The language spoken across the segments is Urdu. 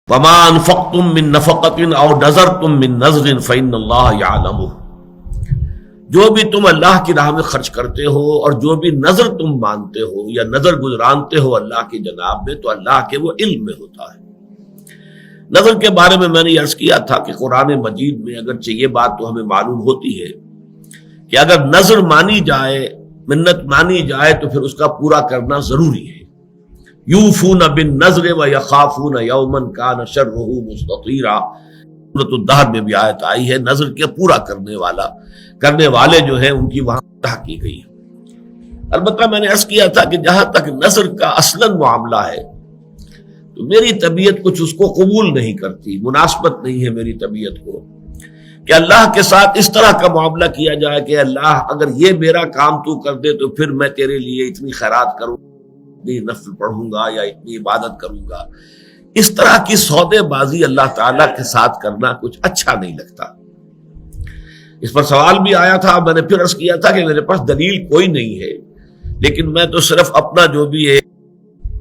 وما انفقتم من نفقۃ او نذرتم من نذر فإن اللہ یعلمہ، جو بھی تم اللہ کی راہ میں خرچ کرتے ہو اور جو بھی نذر تم مانتے ہو یا نذر گزرانتے ہو اللہ کی جناب میں، تو اللہ کے وہ علم میں ہوتا ہے۔ نذر کے بارے میں نے عرض کیا تھا کہ قرآن مجید میں اگرچہ یہ بات تو ہمیں معلوم ہوتی ہے کہ اگر نذر مانی جائے، منت مانی جائے، تو پھر اس کا پورا کرنا ضروری ہے۔ یوفون بالنذر ویخافون یوما کان شرہ مستطیرا، سورۃ الدہر میں بھی آیت آئی ہے، نذر کے پورا کرنے والے جو ہیں ان کی وہاں طرح کی گئی ہے۔ البتہ میں نے عرض کیا تھا کہ جہاں تک نذر کا اصلاً معاملہ ہے تو میری طبیعت کچھ اس کو قبول نہیں کرتی، مناسبت نہیں ہے میری طبیعت کو کہ اللہ کے ساتھ اس طرح کا معاملہ کیا جائے کہ اللہ اگر یہ میرا کام تو کر دے تو پھر میں تیرے لیے اتنی خیرات کروں، اتنی نفل پڑھوں گا یا اتنی عبادت کروں گا۔ اس طرح کی سودے بازی اللہ تعالیٰ کے ساتھ کرنا کچھ اچھا نہیں لگتا۔ اس پر سوال بھی آیا تھا، میں نے پھر عرض کیا تھا کہ میرے پاس دلیل کوئی نہیں ہے، لیکن میں تو صرف اپنا جو بھی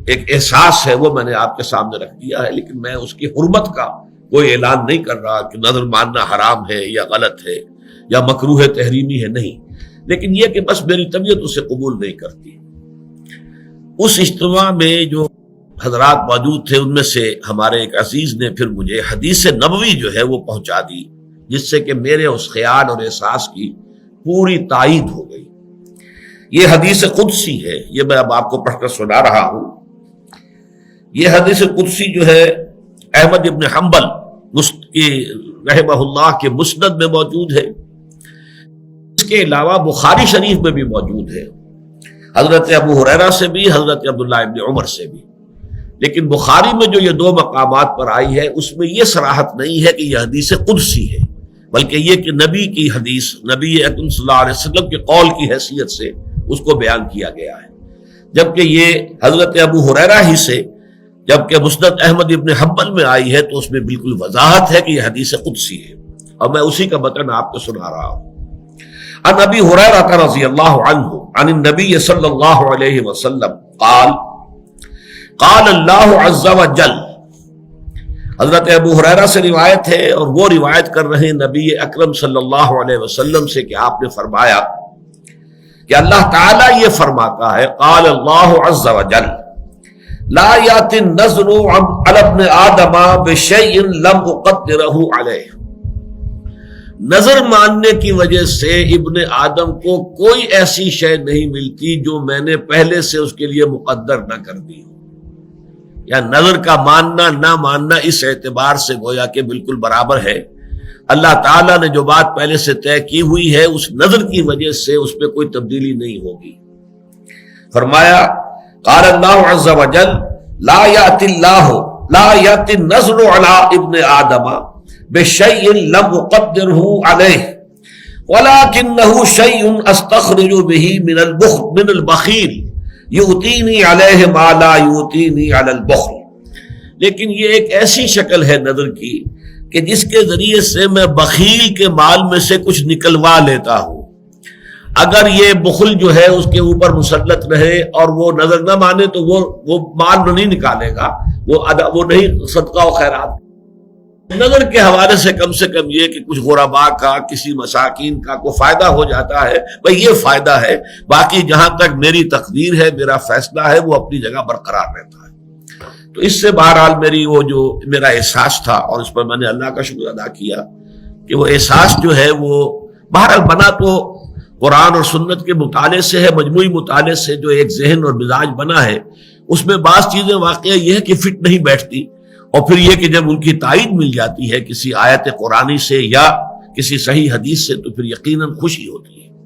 ایک احساس ہے وہ میں نے آپ کے سامنے رکھ دیا ہے، لیکن میں اس کی حرمت کا کوئی اعلان نہیں کر رہا کہ نذر ماننا حرام ہے یا غلط ہے یا مکروہ تحریمی ہے، نہیں، لیکن یہ کہ بس میری طبیعت اسے قبول نہیں کرتی۔ اس اجتماع میں جو حضرات موجود تھے ان میں سے ہمارے ایک عزیز نے پھر مجھے حدیث نبوی جو ہے وہ پہنچا دی، جس سے کہ میرے اس خیال اور احساس کی پوری تائید ہو گئی۔ یہ حدیث قدسی ہے، یہ میں اب آپ کو پڑھ کر سنا رہا ہوں۔ یہ حدیث قدسی جو ہے احمد ابن حنبل رحمہ اللہ کے مسند میں موجود ہے، اس کے علاوہ بخاری شریف میں بھی موجود ہے، حضرت ابو ہریرہ سے بھی، حضرت عبداللہ ابن عمر سے بھی۔ لیکن بخاری میں جو یہ دو مقامات پر آئی ہے اس میں یہ صراحت نہیں ہے کہ یہ حدیث قدسی ہے، بلکہ یہ کہ نبی کی حدیث، نبی اکرم صلی اللہ علیہ وسلم کے قول کی حیثیت سے اس کو بیان کیا گیا ہے، جبکہ یہ حضرت ابو ہریرہ ہی سے، جبکہ مسند احمد ابن حنبل میں آئی ہے تو اس میں بالکل وضاحت ہے کہ یہ حدیث قدسی ہے، اور میں اسی کا متن آپ کو سنا رہا ہوں۔ عن ابی ہریرہ رضی اللہ عنہ عن النبی صلی اللہ علیہ وسلم قال قال اللہ عز وجل، حضرت ابو ہریرہ سے روایت ہے اور وہ روایت کر رہے ہیں نبی اکرم صلی اللہ علیہ وسلم سے کہ آپ نے فرمایا کہ اللہ تعالیٰ یہ فرماتا ہے، قال اللہ عز وجل لا یاتی النذر علی ابن آدم بشیء لم اقدرہ علیہ، نظر ماننے کی وجہ سے ابن آدم کو کوئی ایسی شے نہیں ملتی جو میں نے پہلے سے اس کے لیے مقدر نہ کر دی ہو، یا نظر کا ماننا نہ ماننا اس اعتبار سے گویا کہ بالکل برابر ہے۔ اللہ تعالیٰ نے جو بات پہلے سے طے کی ہوئی ہے اس نظر کی وجہ سے اس پہ کوئی تبدیلی نہیں ہوگی۔ فرمایا قال اللہ عز وجل لا یاتی النذر علی ابن آدم بشیء لم اقدرہ علیہ ولکنہ شیء استخرج بہ من البخیل یؤتینی علیہ ما لا یؤتینی علی البخل، لیکن یہ ایک ایسی شکل ہے نظر کی کہ جس کے ذریعے سے میں بخیل کے مال میں سے کچھ نکلوا لیتا ہوں۔ اگر یہ بخل جو ہے اس کے اوپر مسلط رہے اور وہ نظر نہ مانے تو وہ مال نہیں نکالے گا، وہ نہیں صدقہ و خیرات۔ نظر کے حوالے سے کم یہ کہ کچھ غرباء کا، کسی مساکین کا کوئی فائدہ ہو جاتا ہے، بھئی یہ فائدہ ہے، باقی جہاں تک میری تقدیر ہے، میرا فیصلہ ہے، وہ اپنی جگہ برقرار رہتا ہے۔ تو اس سے بہرحال میرا احساس تھا، اور اس پر میں نے اللہ کا شکر ادا کیا کہ وہ احساس جو ہے وہ بہرحال بنا تو قرآن اور سنت کے مطالعے سے ہے، مجموعی مطالعے سے جو ایک ذہن اور مزاج بنا ہے، اس میں بعض چیزیں واقعہ یہ ہے کہ فٹ نہیں بیٹھتی، اور پھر یہ کہ جب ان کی تائید مل جاتی ہے کسی آیت قرآنی سے یا کسی صحیح حدیث سے تو پھر یقیناً خوشی ہوتی ہے۔